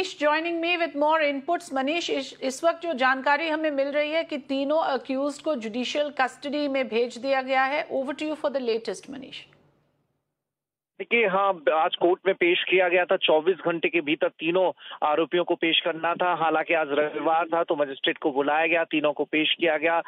Manish joining me with more inputs. Manish, इस वक्त जो जानकारी हमें मिल रही है कि तीनों अक्यूज्ड को जुडिशियल कस्टडी में भेज दिया गया है। Over to you for the latest Manish. देखिए, हाँ, आज कोर्ट में पेश किया गया था। 24 घंटे के भीतर तीनों आरोपियों को पेश करना था। हालांकि आज रविवार था तो मजिस्ट्रेट को बुलाया गया, तीनों को पेश किया गया।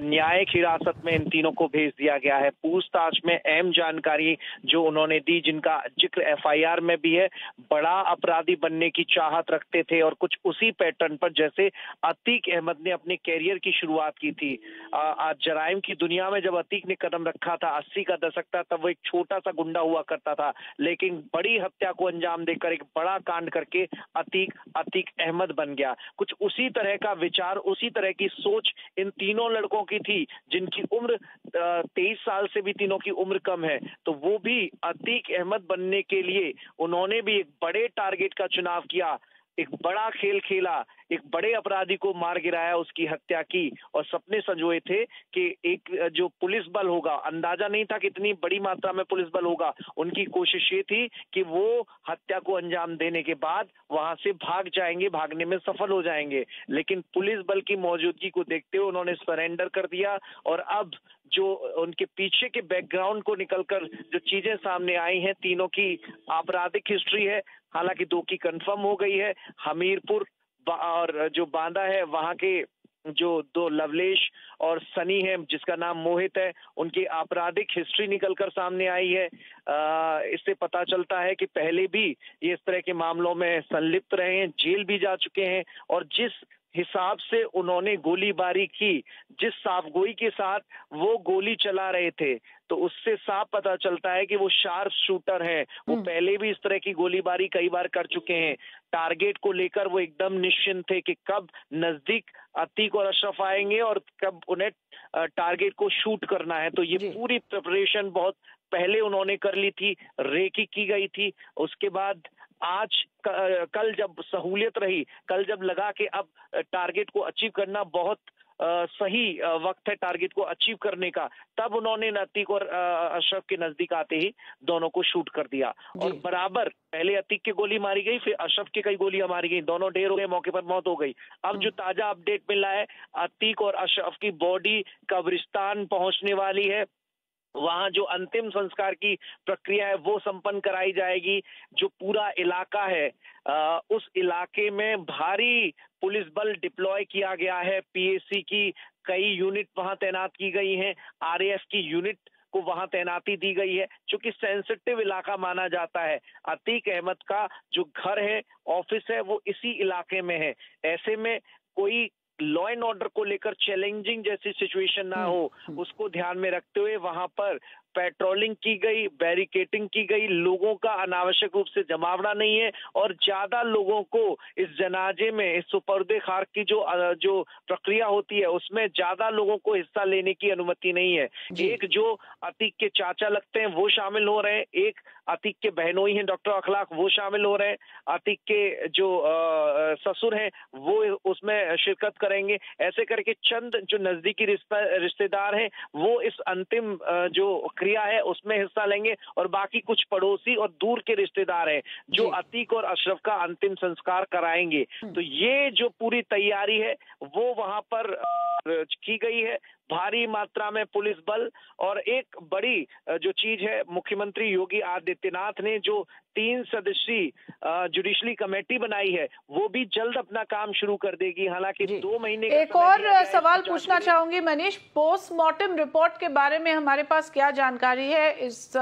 न्यायिक हिरासत में इन तीनों को भेज दिया गया है। पूछताछ में अहम जानकारी जो उन्होंने दी, जिनका जिक्र एफआईआर में भी है, बड़ा अपराधी बनने की चाहत रखते थे और कुछ उसी पैटर्न पर जैसे अतीक अहमद ने अपने कैरियर की शुरुआत की थी। आज जराइम की दुनिया में जब अतीक ने कदम रखा था, 80 का दशक था, तब वो एक छोटा सा गुंडा हुआ करता था, लेकिन बड़ी हत्या को अंजाम देकर एक बड़ा कांड करके अतीक अहमद बन गया। कुछ उसी तरह का विचार, उसी तरह की सोच इन तीनों लड़कों की थी, जिनकी उम्र 23 साल से भी तीनों की उम्र कम है। तो वो भी अतीक अहमद बनने के लिए उन्होंने भी एक बड़े टारगेट का चुनाव किया, एक बड़ा खेल खेला, एक बड़े अपराधी को मार गिराया, उसकी हत्या की और सपने संजोए थे कि एक जो पुलिस बल होगा, अंदाजा नहीं था कि इतनी बड़ी मात्रा में पुलिस बल होगा। उनकी कोशिश ये थी कि वो हत्या को अंजाम देने के बाद वहां से भाग जाएंगे, भागने में सफल हो जाएंगे, लेकिन पुलिस बल की मौजूदगी को देखते हुए उन्होंने सरेंडर कर दिया। और अब जो उनके पीछे के बैकग्राउंड को निकलकर जो चीजें सामने आई हैं, तीनों की आपराधिक हिस्ट्री है। हालांकि 2 की कंफर्म हो गई है। हमीरपुर और जो बांदा है, वहां के जो 2 लवलेश और सनी है, जिसका नाम मोहित है, उनकी आपराधिक हिस्ट्री निकलकर सामने आई है। इससे पता चलता है कि पहले भी ये इस तरह के मामलों में संलिप्त रहे हैं, जेल भी जा चुके हैं। और जिस हिसाब से उन्होंने गोलीबारी की, जिस साफगोई के साथ वो गोली चला रहे थे, तो उससे साफ पता चलता है कि वो शार्प शूटर हैं। वो पहले भी इस तरह की गोलीबारी कई बार कर चुके हैं। टारगेट को लेकर वो एकदम निश्चिंत थे कि कब नजदीक अतीक और अशरफ आएंगे और कब उन्हें टारगेट को शूट करना है। तो ये पूरी प्रिपरेशन बहुत पहले उन्होंने कर ली थी, रेकी की गई थी। उसके बाद आज कल जब सहूलियत रही, कल जब लगा कि अब टारगेट को अचीव करना बहुत सही वक्त है टारगेट को अचीव करने का, तब उन्होंने अतीक और अशरफ के नजदीक आते ही दोनों को शूट कर दिया। और बराबर पहले अतीक की गोली मारी गई, फिर अशरफ की कई गोलियां मारी गई, दोनों ढेर हो गए, मौके पर मौत हो गई। अब जो ताजा अपडेट मिला है, अतीक और अशरफ की बॉडी कब्रिस्तान पहुंचने वाली है। वहां जो अंतिम संस्कार की प्रक्रिया है वो संपन्न कराई जाएगी। जो पूरा इलाका है, उस इलाके में भारी पुलिस बल डिप्लॉय किया गया है। पीएसी की कई यूनिट वहां तैनात की गई हैं, आरएएफ की यूनिट को वहां तैनाती दी गई है, क्योंकि सेंसिटिव इलाका माना जाता है। अतीक अहमद का जो घर है, ऑफिस है, वो इसी इलाके में है। ऐसे में कोई लॉ एंड ऑर्डर को लेकर चैलेंजिंग जैसी सिचुएशन ना हो, उसको ध्यान में रखते हुए वहां पर पेट्रोलिंग की गई, बैरिकेटिंग की गई। लोगों का अनावश्यक रूप से जमावड़ा नहीं है और ज्यादा लोगों को इस जनाजे में, इस सुपर्दे खाक की जो प्रक्रिया होती है, उसमें ज्यादा लोगों को हिस्सा लेने की अनुमति नहीं है। एक जो अतीक के चाचा लगते हैं वो शामिल हो रहे हैं, एक अतीक के बहनोई हैं डॉक्टर अखलाक, वो शामिल हो रहे हैं, अतीक के जो ससुर हैं वो उसमें शिरकत करेंगे। ऐसे करके चंद जो नजदीकी रिश्तेदार हैं वो इस अंतिम जो क्रिया है उसमें हिस्सा लेंगे, और बाकी कुछ पड़ोसी और दूर के रिश्तेदार हैं जो अतीक और अशरफ का अंतिम संस्कार कराएंगे। तो ये जो पूरी तैयारी है वो वहां पर की गई है। भारी मात्रा में पुलिस बल, और एक बड़ी जो चीज है, मुख्यमंत्री योगी आदित्यनाथ ने जो 3 सदस्यीय जुडिशरी कमेटी बनाई है वो भी जल्द अपना काम शुरू कर देगी। हालांकि 2 महीने का एक और सवाल पूछना चाहूंगी मनीष, पोस्टमार्टम रिपोर्ट के बारे में हमारे पास क्या जानकारी है? इस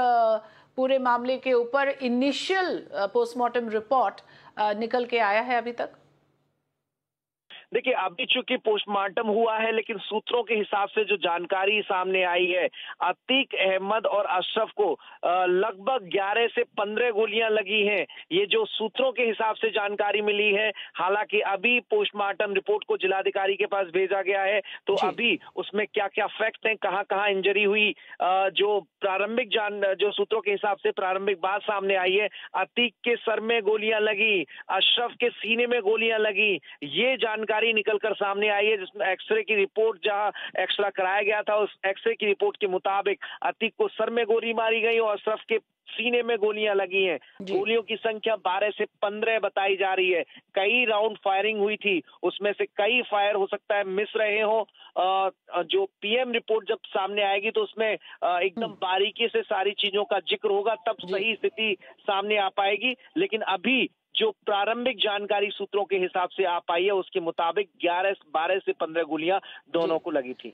पूरे मामले के ऊपर इनिशियल पोस्टमार्टम रिपोर्ट निकल के आया है अभी तक? देखिए, अभी चूंकि पोस्टमार्टम हुआ है, लेकिन सूत्रों के हिसाब से जो जानकारी सामने आई है, अतीक अहमद और अशरफ को लगभग 11 से 15 गोलियां लगी हैं। ये जो सूत्रों के हिसाब से जानकारी मिली है। हालांकि अभी पोस्टमार्टम रिपोर्ट को जिलाधिकारी के पास भेजा गया है, तो अभी उसमें क्या क्या फैक्ट हैं, कहां कहां इंजरी हुई, जो प्रारंभिक जो सूत्रों के हिसाब से प्रारंभिक बात सामने आई है, अतीक के सर में गोलियां लगी, अशरफ के सीने में गोलियां लगी, ये जानकारी जानकारी निकलकर सामने आई है, जिसमें एक्सरे की रिपोर्ट, जहां एक्सरा कराया गया था, उस एक्सरे की रिपोर्ट के मुताबिक अतीक को सर में गोली मारी गई और अशरफ के सीने में गोलियां लगी हैं। गोलियों की संख्या 12 से 15 बताई जा रही है। कई राउंड फायरिंग हुई थी, उसमें से कई फायर हो सकता है मिस रहे हो। जो पीएम रिपोर्ट जब सामने आएगी तो उसमें एकदम बारीकी से सारी चीजों का जिक्र होगा, तब सही स्थिति सामने आ पाएगी। लेकिन अभी जो प्रारंभिक जानकारी सूत्रों के हिसाब से आ पाई है, उसके मुताबिक 12 से 15 गोलियां दोनों को लगी थी।